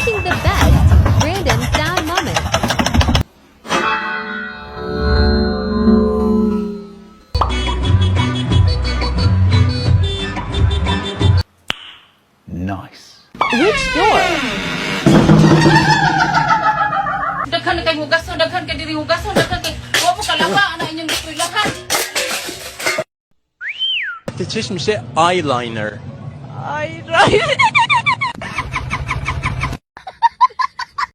watching the best Brandon Sound moment. Nice. Which door? Daghan kay hugason, daghan kay diri hugason, daghan kay wa mo kalawa ana inyong gipilahan. Teaches me say eyeliner. Ay, right.